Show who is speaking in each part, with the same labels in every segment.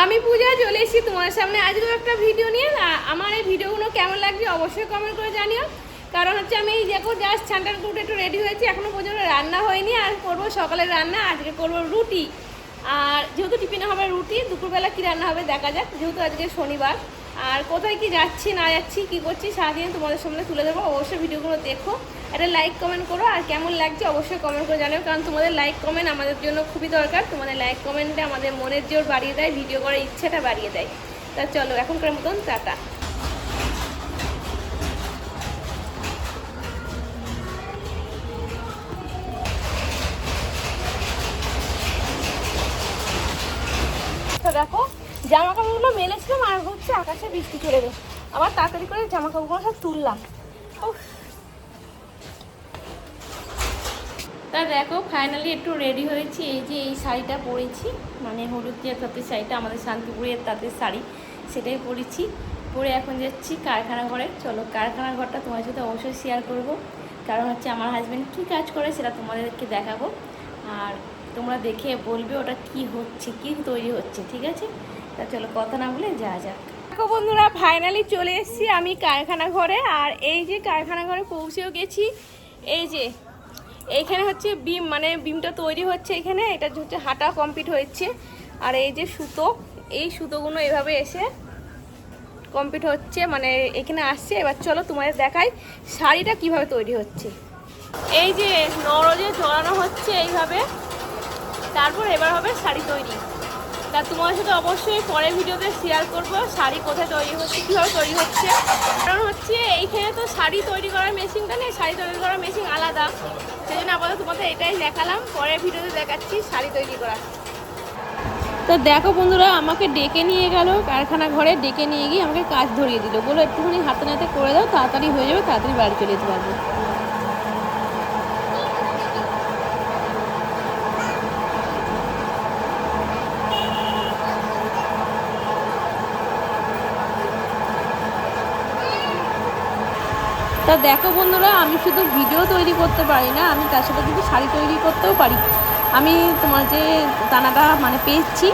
Speaker 1: আমি পূজা চলে এসেছি তোমার সামনে আজকে একটা ভিডিও নিয়ে। আমার এই ভিডিওগুলো কেমন লাগছে অবশ্যই কমেন্ট করে জানিও। কারণ হচ্ছে আমি এই দেখো জাস্ট ছানটান করে একটু রেডি হয়েছি, এখনও পর্যন্ত রান্না হয়নি। আর করবো সকালের রান্না, আজকে করবো রুটি। আর যেহেতু টিফিনে হবে রুটি, দুপুরবেলা কী রান্না হবে দেখা যাক, যেহেতু আজকে শনিবার। আর কোথায় কি যাচ্ছি না যাচ্ছি কী করছি সারাদিন তোমাদের সামনে তুলে দেবো। অবশ্যই ভিডিওগুলো দেখো, একটা লাইক কমেন্ট করো, আর কেমন লাগছে অবশ্যই কমেন্ট করে জানাও। কারণ তোমাদের লাইক কমেন্ট আমাদের জন্য খুবই দরকার। তোমাদের লাইক কমেন্টে আমাদের মনের জোর বাড়িয়ে দেয়, ভিডিও করার ইচ্ছেটা বাড়িয়ে দেয়। তা চলো এখনকার মতন টাটা। দেখো জামা কাপড়গুলো মেলেছিলাম, আর হচ্ছে আকাশে বৃষ্টি চলে গেল। আবার তাড়াতাড়ি করে জামা কাপড়গুলো সব তুললাম। তা দেখো ফাইনালি একটু রেডি হয়েছি। এই যে এই শাড়িটা পরেছি, মানে হলুদ দিয়ে তাঁতের শাড়িটা, আমাদের শান্তিপুরের তাঁতের শাড়ি, সেটাই পরেছি। পরে এখন যাচ্ছি কারখানা ঘরে। চলো কারখানা ঘরটা তোমার সাথে অবশ্যই শেয়ার করব। কারণ হচ্ছে আমার হাজব্যান্ড কী কাজ করে সেটা তোমাদেরকে দেখাবো, আর তোমরা দেখে বলবে ওটা কি হচ্ছে, কি তৈরি হচ্ছে, ঠিক আছে? তা চলো কথা না বলে যা যাক। দেখো বন্ধুরা ফাইনালি চলে এসেছি আমি কারখানা ঘরে। আর এই যে কারখানা ঘরে পৌঁছেও গেছি। এই যে এইখানে হচ্ছে বিম, মানে বিমটা তৈরি হচ্ছে এখানে। এটা হচ্ছে হাঁটা কমপ্লিট হচ্ছে। আর এই যে সুতো, এই সুতোগুলো এভাবে এসে কমপ্লিট হচ্ছে, মানে এখানে আসছে। এবার চলো তোমাদের দেখাই শাড়িটা কিভাবে তৈরি হচ্ছে। এই যে নরজে জড়ানো হচ্ছে এইভাবে, তারপর এবার হবে শাড়ি তৈরি। তা তোমাদের সাথে অবশ্যই পরের ভিডিওতে শেয়ার করবো শাড়ি কোথায় তৈরি হচ্ছে, কীভাবে তৈরি হচ্ছে। কারণ হচ্ছে এইখানে তো শাড়ি তৈরি করার মেশিনটা নেই, শাড়ি তৈরি করার মেশিন আলাদা। সেই জন্য আপাতত তোমাদের এটাই দেখালাম, পরের ভিডিওতে দেখাচ্ছি শাড়ি তৈরি করা। তো দেখো বন্ধুরা আমাকে ডেকে নিয়ে গেল কারখানা ঘরে, ডেকে নিয়ে গিয়ে আমাকে কাজ ধরিয়ে দিল, বলো একটুখানি হাতে নাতে করে দাও, তাড়াতাড়ি হয়ে যাবে, তাড়াতাড়ি বাড়ি চলে যেতে পারবো। তা দেখো বন্ধুরা আমি শুধু ভিডিও তৈরি করতে পারি না, আমি তার সাথে কিন্তু শাড়ি তৈরি করতেও পারি। আমি তোমার যে দানাটা মানে পেয়েছি,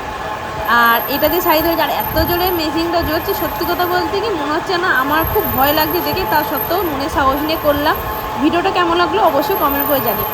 Speaker 1: আর এটা দিয়ে শাড়ি তৈরি, আর এত জোরে মেশিনটা জ্বলছে, সত্যি কথা বলতে কি মনে হচ্ছে না, আমার খুব ভয় লাগছে দেখে, তা সত্ত্বেও মনে সাহস নিয়ে করলাম। ভিডিওটা কেমন লাগলো অবশ্যই কমেন্ট করে জানিও।